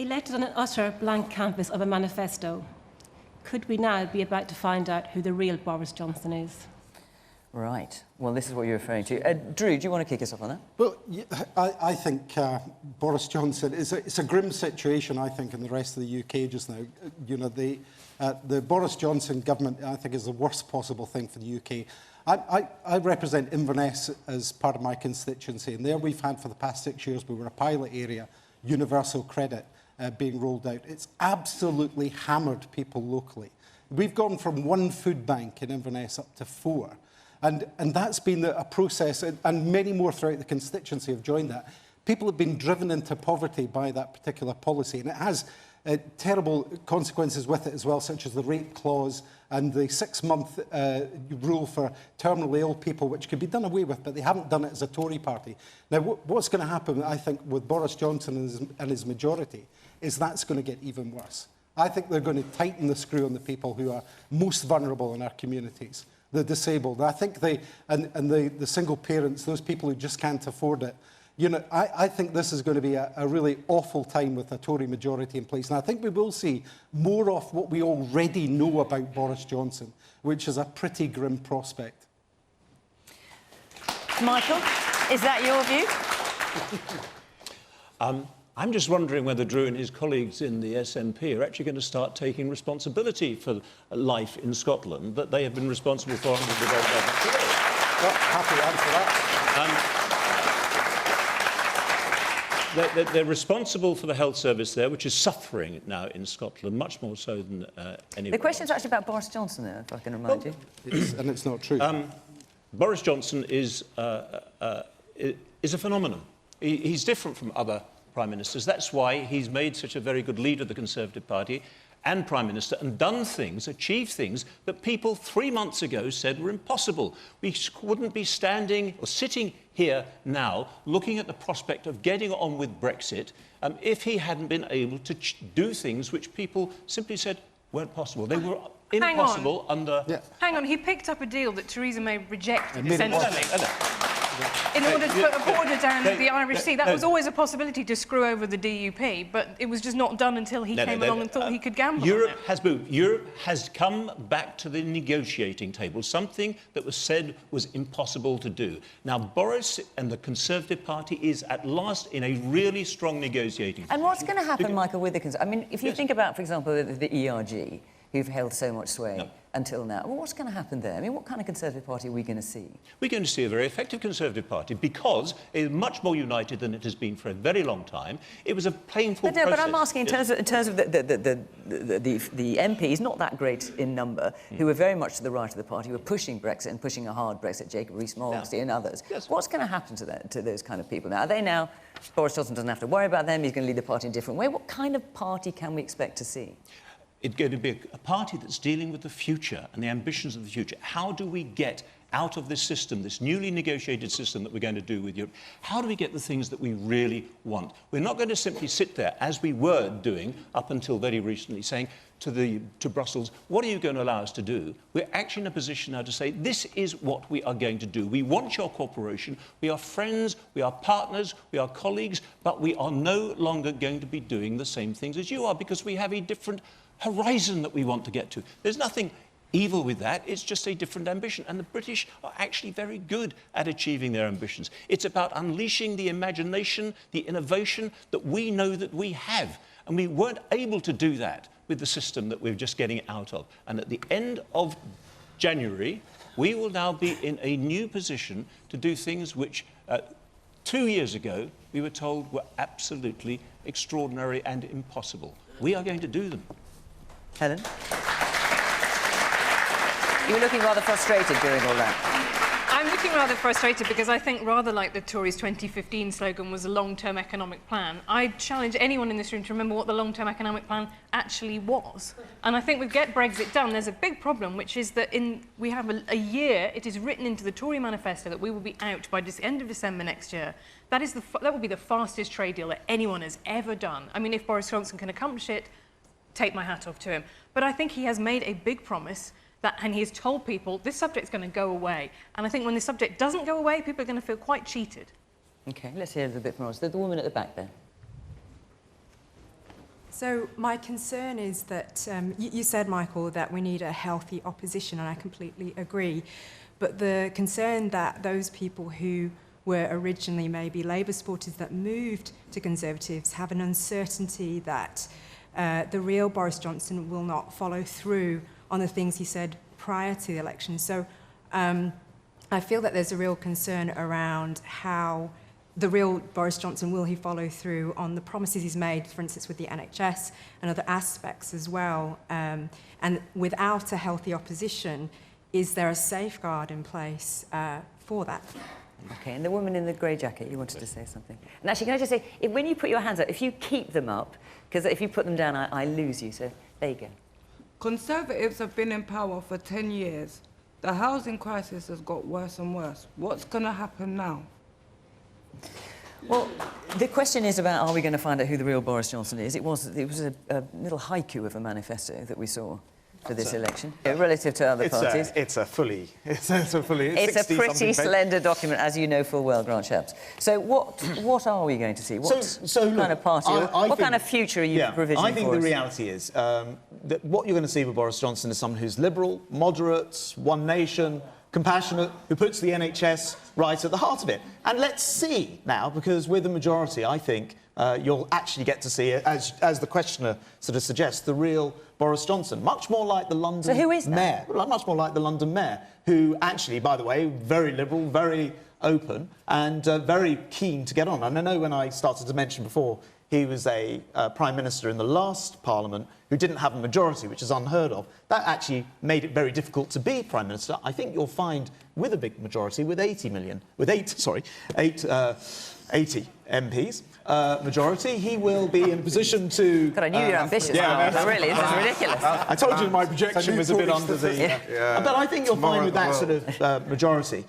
Elected on an utter blank canvas of a manifesto, could we now be about to find out who the real Boris Johnson is? Right. Well, this is what you're referring to. Drew, do you want to kick us off on that? Well, I think Boris Johnson it's a grim situation, I think, in the rest of the UK just now. You know, the Boris Johnson government, I think, is the worst possible thing for the UK. I represent Inverness as part of my constituency, and there we've had for the past 6 years, we were a pilot area, universal credit being rolled out. It's absolutely hammered people locally. We've gone from 1 food bank in Inverness up to 4. And that's been a process, and many more throughout the constituency have joined that. People have been driven into poverty by that particular policy, and it has terrible consequences with it as well, such as the rape clause and the 6-month rule for terminally ill people, which could be done away with, but they haven't done it as a Tory party. Now, what's going to happen, I think, with Boris Johnson and his majority, is that's going to get even worse. I think they're going to tighten the screw on the people who are most vulnerable in our communities. The disabled. I think the single parents, those people who just can't afford it. You know, I think this is going to be a really awful time with a Tory majority in place. And I think we will see more of what we already know about Boris Johnson, which is a pretty grim prospect. Michael, is that your view? I'm just wondering whether Drew and his colleagues in the SNP are actually going to start taking responsibility for life in Scotland that they have been responsible for under the Labour government. Well, happy to answer that. They're responsible for the health service there, which is suffering now in Scotland, much more so than anywhere. The question's actually about Boris Johnson, though, if I can remind you. And it's not true. Boris Johnson is a phenomenon. He's different from other Prime Ministers. That's why he's made such a very good leader of the Conservative Party and Prime Minister and done things, achieved things that people 3 months ago said were impossible. We wouldn't be standing or sitting here now looking at the prospect of getting on with Brexit if he hadn't been able to do things which people simply said weren't possible. They were impossible under... Yeah. Hang on, he picked up a deal that Theresa May rejected, essentially. In order to put a border down the Irish Sea. That was always a possibility to screw over the DUP, but it was just not done until he came along and thought he could gamble Europe on it. has moved. Europe has come back to the negotiating table, something that was said was impossible to do. Now, Boris and the Conservative Party is at last in a really strong negotiating position. And what's going to happen, Michael, with the Conservatives? I mean, if you think about, for example, the ERG, who've held so much sway until now. Well, what's going to happen there? I mean, what kind of Conservative Party are we going to see? We're going to see a very effective Conservative Party because it is much more united than it has been for a very long time. It was a painful process. But I'm asking in terms of the MPs, not that great in number, who were very much to the right of the party, who were pushing Brexit and pushing a hard Brexit, Jacob Rees-Mogg and others. Yes. What's going to happen to those kind of people now? Are they now... Boris Johnson doesn't have to worry about them, he's going to lead the party in a different way. What kind of party can we expect to see? It's going to be a party that's dealing with the future and the ambitions of the future. How do we get out of this system, this newly negotiated system that we're going to do with Europe? How do we get the things that we really want? We're not going to simply sit there, as we were doing up until very recently, saying to Brussels, what are you going to allow us to do? We're actually in a position now to say, this is what we are going to do. We want your cooperation. We are friends, we are partners, we are colleagues, but we are no longer going to be doing the same things as you are because we have a different horizon that we want to get to. There's nothing evil with that, it's just a different ambition. And the British are actually very good at achieving their ambitions. It's about unleashing the imagination, the innovation that we know that we have. And we weren't able to do that with the system that we're just getting out of. And at the end of January, we will now be in a new position to do things which 2 years ago we were told were absolutely extraordinary and impossible. We are going to do them. Helen? You were looking rather frustrated during all that. I'm looking rather frustrated because I think rather like the Tories' 2015 slogan was a long-term economic plan, I challenge anyone in this room to remember what the long-term economic plan actually was. And I think we get Brexit done. There's a big problem, which is that we have a year, it is written into the Tory manifesto that we will be out by the end of December next year. That will be the fastest trade deal that anyone has ever done. I mean, if Boris Johnson can accomplish it, take my hat off to him. But I think he has made a big promise and he has told people this subject's going to go away. And I think when the subject doesn't go away, people are going to feel quite cheated. OK, let's hear a little bit from us. The woman at the back there. So my concern is that, you said, Michael, that we need a healthy opposition, and I completely agree. But the concern that those people who were originally maybe Labour supporters that moved to Conservatives have an uncertainty that the real Boris Johnson will not follow through on the things he said prior to the election. So I feel that there's a real concern around how the real Boris Johnson, will he follow through on the promises he's made, for instance, with the NHS and other aspects as well? And without a healthy opposition, is there a safeguard in place for that? Okay, and the woman in the grey jacket, you wanted to say something. And actually, can I just say, when you put your hands up, if you keep them up, because if you put them down, I lose you, so there you go. Conservatives have been in power for 10 years. The housing crisis has got worse and worse. What's going to happen now? Well, the question is about, are we going to find out who the real Boris Johnson is? It was a little haiku of a manifesto that we saw for this election, relative to other parties. It's a pretty 60-something slender document, as you know full well, Grant Shapps. So what are we going to see? What kind of party? What kind of future are you provisioning for us? I think the reality is that what you're going to see with Boris Johnson is someone who's liberal, moderate, one nation, compassionate, who puts the NHS right at the heart of it. And let's see now, because we're the majority, I think, you'll actually get to see, as the questioner sort of suggests, the real Boris Johnson, much more like the London So who is that? mayor. Much more like the London mayor, who actually, by the way, very liberal, very open, and very keen to get on. And I know when I started to mention before, he was a Prime Minister in the last Parliament who didn't have a majority, which is unheard of. That actually made it very difficult to be Prime Minister. I think you'll find with a big majority, with 80 MPs, majority, he will be in a position to... God, I knew you're ambitious. Really, this is ridiculous. I told you my projection was a bit under the... But I think you'll find with that sort of majority,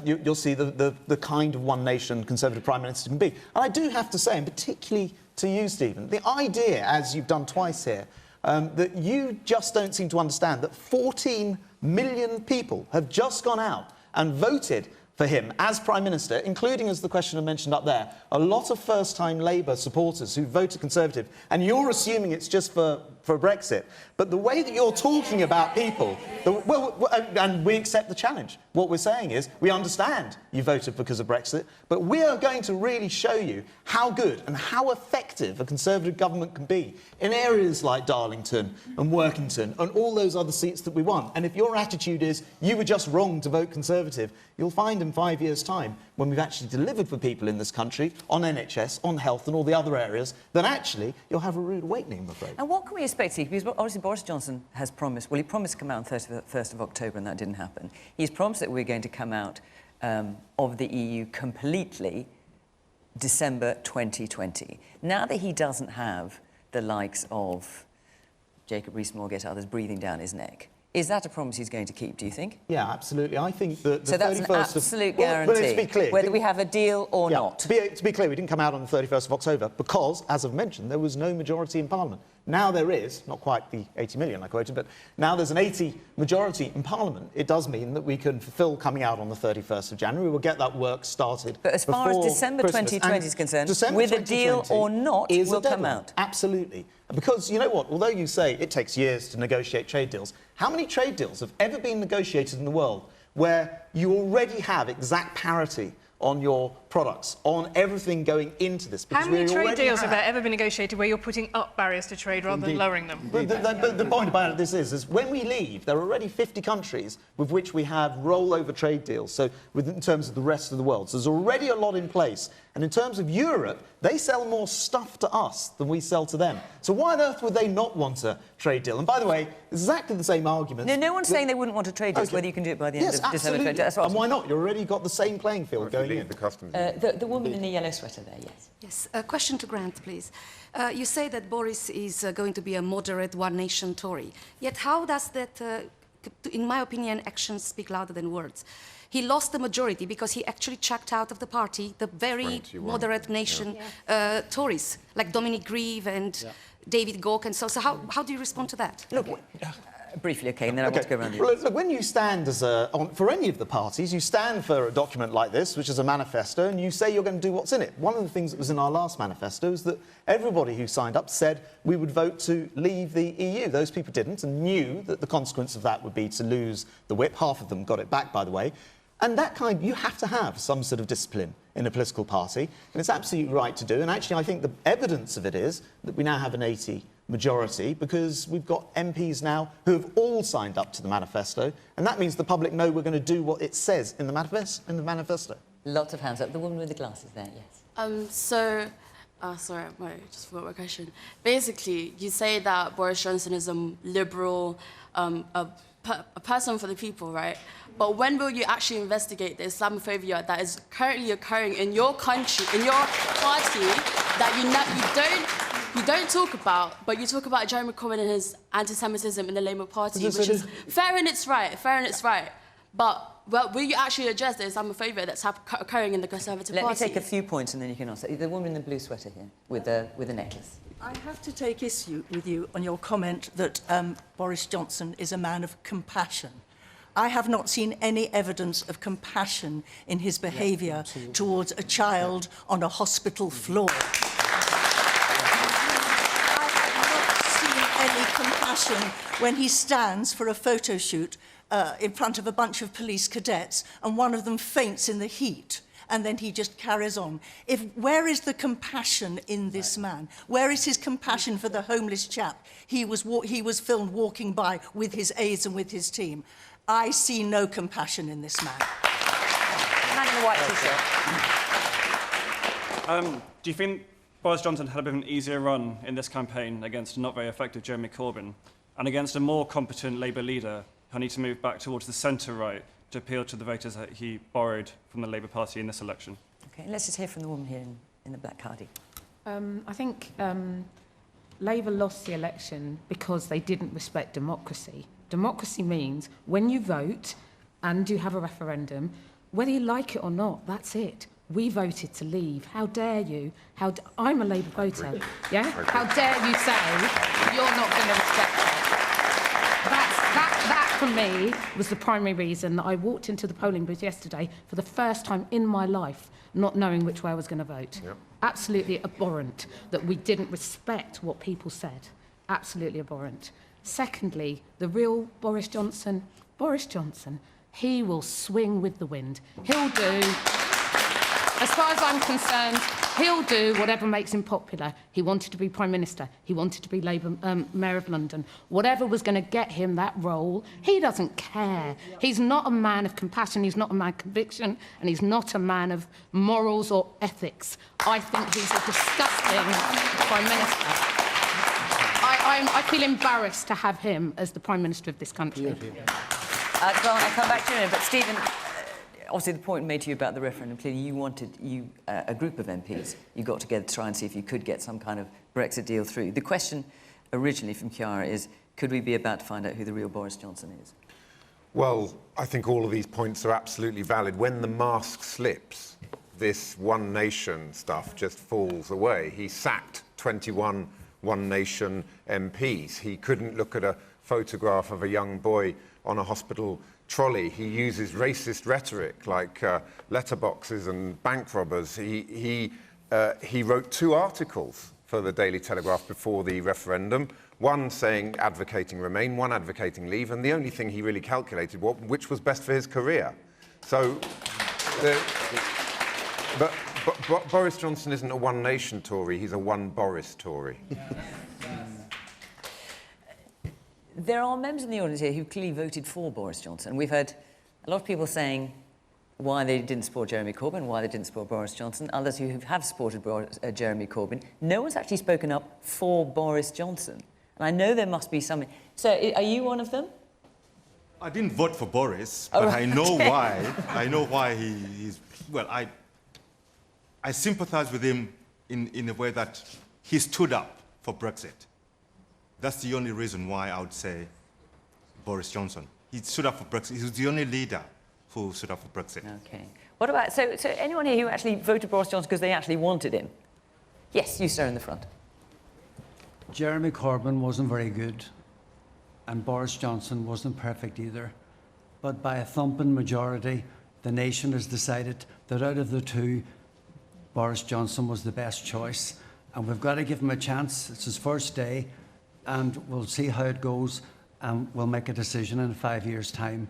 you'll see the kind of one nation Conservative Prime Minister can be. And I do have to say, and particularly to you, Stephen, the idea, as you've done twice here, that you just don't seem to understand that 14 million people have just gone out and voted for him as Prime Minister, including, as the questioner mentioned up there, a lot of first-time Labour supporters who voted Conservative, and you're assuming it's just for Brexit. But the way that you're talking about people... and we accept the challenge. What we're saying is, we understand you voted because of Brexit, but we are going to really show you how good and how effective a Conservative government can be in areas like Darlington and Workington and all those other seats that we want. And if your attitude is, you were just wrong to vote Conservative, you'll find in 5 years' time, when we've actually delivered for people in this country, on NHS, on health and all the other areas, then actually you'll have a rude awakening, I'm afraid. And what can we expect, Steve? Because obviously Boris Johnson has promised... Well, he promised to come out on 31st of October, and that didn't happen. He's promised that we're going to come out of the EU completely December 2020. Now that he doesn't have the likes of Jacob Rees-Mogg, others breathing down his neck, is that a promise he's going to keep, do you think? Yeah, absolutely. I think that the so that's 31st an absolute guarantee, well, let's be clear, whether we have a deal or not. To be clear, we didn't come out on the 31st of October because, as I've mentioned, there was no majority in Parliament. Now there is, not quite the 80 million I quoted, but now there's an 80 majority in Parliament. It does mean that we can fulfil coming out on the 31st of January. We'll get that work started. But as far as December 2020 is concerned, with a deal or not, we'll come out. Absolutely. Because, you know what, although you say it takes years to negotiate trade deals, how many trade deals have ever been negotiated in the world where you already have exact parity on your products, on everything going into this? How many trade deals have there ever been negotiated where you're putting up barriers to trade rather than lowering them? But the point about this is when we leave, there are already 50 countries with which we have rollover trade deals, so in terms of the rest of the world. So there's already a lot in place. And in terms of Europe, they sell more stuff to us than we sell to them. So why on earth would they not want a trade deal? And by the way, exactly the same argument. No one's saying they wouldn't want a trade deal, whether you can do it by the end of December 2020. Yes, absolutely. And why not? You've already got the same playing field going in. The woman in the yellow sweater there, yes. Yes, a question to Grant, please. You say that Boris is going to be a moderate one-nation Tory. Yet how does that, in my opinion, actions speak louder than words? He lost the majority because he actually chucked out of the party the very moderate nation Tories, like Dominic Grieve and David Gauke and so. So how do you respond to that? Look, Briefly, OK, and then I want to go around the Well, look, when you stand as for any of the parties, you stand for a document like this, which is a manifesto, and you say you're going to do what's in it. One of the things that was in our last manifesto is that everybody who signed up said we would vote to leave the EU. Those people didn't and knew that the consequence of that would be to lose the whip. Half of them got it back, by the way. And that you have to have some sort of discipline in a political party, and it's absolutely right to do. And actually, I think the evidence of it is that we now have an 80 majority because we've got MPs now who have all signed up to the manifesto, and that means the public know we're going to do what it says in the manifesto. Lots of hands up. The woman with the glasses there, yes. Sorry, I just forgot my question. Basically, you say that Boris Johnson is a liberal, a person for the people, right? But when will you actually investigate the Islamophobia that is currently occurring in your country, in your party, that you don't talk about, but you talk about Jeremy Corbyn and his anti-Semitism in the Labour Party, which is fair in its right, But will you actually address the Islamophobia that's occurring in the Conservative Party? Let me take a few points and then you can answer. The woman in the blue sweater here with a necklace. I have to take issue with you on your comment that Boris Johnson is a man of compassion. I have not seen any evidence of compassion in his behaviour towards a child on a hospital floor. I have not seen any compassion when he stands for a photo shoot in front of a bunch of police cadets and one of them faints in the heat. And then he just carries on. Where is the compassion in this man? Where is his compassion for the homeless chap he was filmed walking by with his aides and with his team? I see no compassion in this man. Man in the white t-shirt. Do you think Boris Johnson had a bit of an easier run in this campaign against a not very effective Jeremy Corbyn and against a more competent Labour leader who need to move back towards the centre-right to appeal to the voters that he borrowed from the Labour Party in this election? OK, let's just hear from the woman here in the black cardi. I think Labour lost the election because they didn't respect democracy. Democracy means when you vote and you have a referendum, whether you like it or not, that's it. We voted to leave. How dare you? I'm a Labour voter, yeah? How dare you say you're not going to respect it? That, for me, was the primary reason that I walked into the polling booth yesterday for the first time in my life, not knowing which way I was going to vote. Yep. Absolutely abhorrent that we didn't respect what people said. Absolutely abhorrent. Secondly, the real Boris Johnson, he will swing with the wind. He'll do, as far as I'm concerned, he'll do whatever makes him popular. He wanted to be Prime Minister. He wanted to be Labour Mayor of London. Whatever was going to get him that role, he doesn't care. He's not a man of compassion, he's not a man of conviction, and he's not a man of morals or ethics. I think he's a disgusting Prime Minister. I feel embarrassed to have him as the Prime Minister of this country. I'll come back to you in a minute, but Stephen, obviously the point made to you about the referendum, clearly you wanted a group of MPs, you got together to try and see if you could get some kind of Brexit deal through. The question originally from Chiara is, could we be about to find out who the real Boris Johnson is? Well, I think all of these points are absolutely valid. When the mask slips, this one nation stuff just falls away. He sacked 21 One Nation MPs. He couldn't look at a photograph of a young boy on a hospital trolley. He uses racist rhetoric like letterboxes and bank robbers. He wrote 2 articles for the Daily Telegraph before the referendum, one saying advocating Remain, one advocating Leave, and the only thing he really calculated which was best for his career. So, but Boris Johnson isn't a One Nation Tory, he's a One Boris Tory. There are members in the audience here who clearly voted for Boris Johnson. We've heard a lot of people saying why they didn't support Jeremy Corbyn, why they didn't support Boris Johnson, others who have supported Jeremy Corbyn. No one's actually spoken up for Boris Johnson. And I know there must be something. So, are you one of them? I didn't vote for Boris, but I know why. I know why he's... Well, I sympathise with him in a way that he stood up for Brexit. That's the only reason why I would say Boris Johnson. He stood up for Brexit. He was the only leader who stood up for Brexit. OK. What about... So anyone here who actually voted Boris Johnson because they actually wanted him? Yes, you, sir, in the front. Jeremy Corbyn wasn't very good. and Boris Johnson wasn't perfect either. But by a thumping majority, the nation has decided that out of the two, Boris Johnson was the best choice. And we've got to give him a chance. It's his first day, and we'll see how it goes, and we'll make a decision in 5 years' time.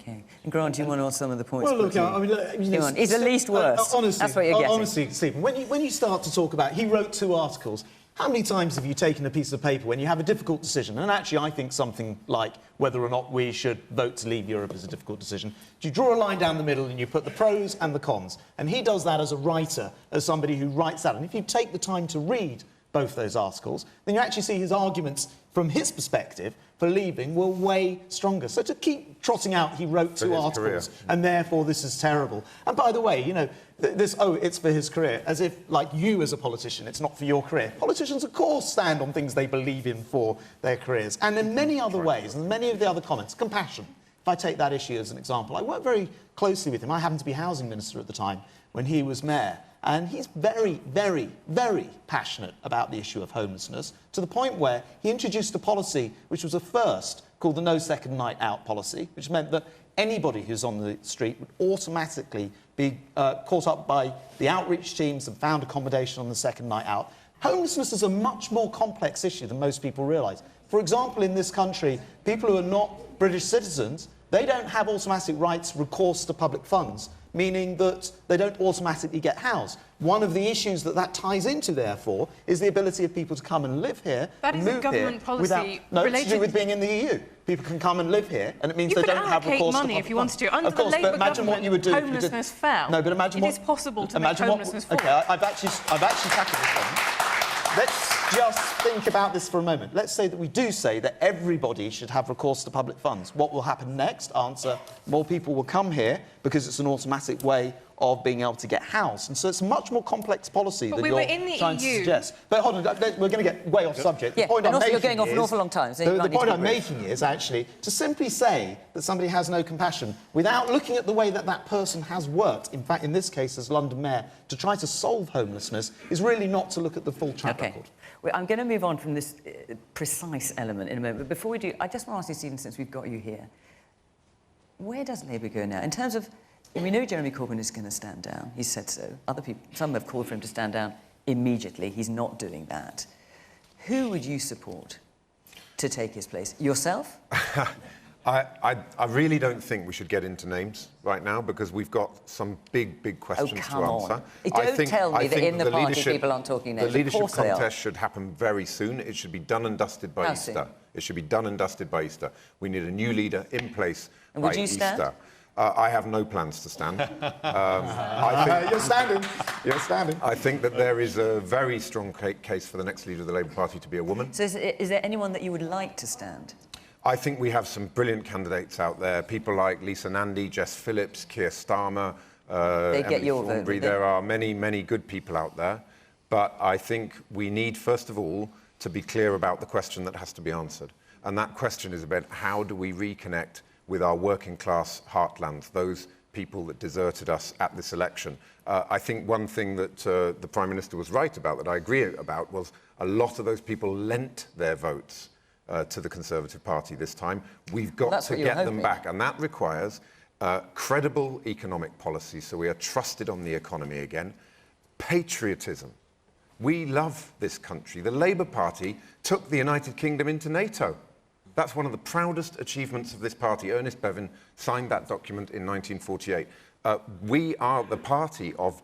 Okay. And Grant, do you want to ask some of the points? Well, look, I mean, he's the least worst. Honestly, that's what you're getting. Honestly, Stephen, when you start to talk about, he wrote 2 articles. How many times have you taken a piece of paper when you have a difficult decision? And actually, I think something like whether or not we should vote to leave Europe is a difficult decision. You draw a line down the middle and you put the pros and the cons. And he does that as a writer, as somebody who writes that. And if you take the time to read both those articles, then you actually see his arguments from his perspective for leaving were way stronger. So to keep trotting out, he wrote 2 articles, and therefore this is terrible. And by the way, you know, it's for his career, as if, like you as a politician, it's not for your career. Politicians, of course, stand on things they believe in for their careers. And in many other ways, and many of the other comments, compassion. If I take that issue as an example, I worked very closely with him. I happened to be housing minister at the time when he was mayor. And he's very, very, very passionate about the issue of homelessness, to the point where he introduced a policy which was a first, called the No Second Night Out policy, which meant that anybody who's on the street would automatically be caught up by the outreach teams and found accommodation on the second night out. Homelessness is a much more complex issue than most people realise. For example, in this country, people who are not British citizens, they don't have automatic rights recourse to public funds, meaning that they don't automatically get housed. One of the issues that ties into, therefore, is the ability of people to come and live here. That is a government policy no, it's to do with being in the EU. People can come and live here, and it means they don't have recourse to public funds. You could allocate money if you wanted to. Under of course, the Labour but imagine government, what you would do homelessness fell. No, but imagine what... It is possible to make homelessness fall. OK, I've actually tackled this problem. Let's just think about this for a moment. Let's say that we do say that everybody should have recourse to public funds. What will happen next? Answer, more people will come here because it's an automatic way of being able to get housed. And so it's a much more complex policy than you're trying to suggest. But hold on, we're going to get way off subject. Yeah, and also you're going off an awful long time. So the point I'm making is actually to simply say that somebody has no compassion without looking at the way that that person has worked, in fact, in this case as London Mayor, to try to solve homelessness is really not to look at the full track record. Well, I'm going to move on from this precise element in a moment. But before we do, I just want to ask you, Stephen, since we've got you here, where does Labour go now? In terms of, we know Jeremy Corbyn is going to stand down. He said so. Other people, some have called for him to stand down immediately. He's not doing that. Who would you support to take his place? Yourself? I really don't think we should get into names right now because we've got some big questions to answer. Don't tell me that in the party people aren't talking names. The leadership contest should happen very soon. It should be done and dusted by Easter. It should be done and dusted by Easter. We need a new leader in place by Easter. I have no plans to stand. You're standing. You're standing. I think that there is a very strong case for the next leader of the Labour Party to be a woman. So is there anyone that you would like to stand? I think we have some brilliant candidates out there. People like Lisa Nandy, Jess Phillips, Keir Starmer, Emily Thornberry. There are many good people out there. But I think we need, first of all, to be clear about the question that has to be answered. And that question is about how do we reconnect with our working class heartlands, those people that deserted us at this election. I think one thing that the Prime Minister was right about, that I agree about, was a lot of those people lent their votes to the Conservative Party this time. We've got to get them back, and that requires credible economic policy, so we are trusted on the economy again. Patriotism. We love this country. The Labour Party took the United Kingdom into NATO. That's one of the proudest achievements of this party. Ernest Bevin signed that document in 1948. We are the party of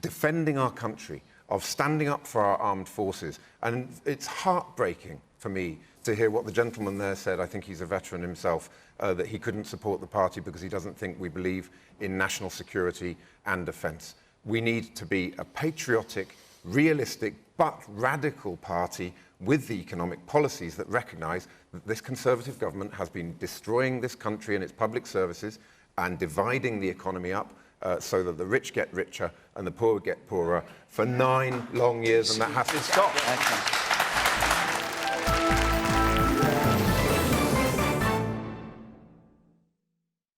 defending our country, of standing up for our armed forces. And it's heartbreaking for me to hear what the gentleman there said. I think he's a veteran himself, that he couldn't support the party because he doesn't think we believe in national security and defence. We need to be a patriotic, realistic, but radical party with the economic policies that recognise that this Conservative government has been destroying this country and its public services and dividing the economy up so that the rich get richer and the poor get poorer for 9 long years, and that has to stop.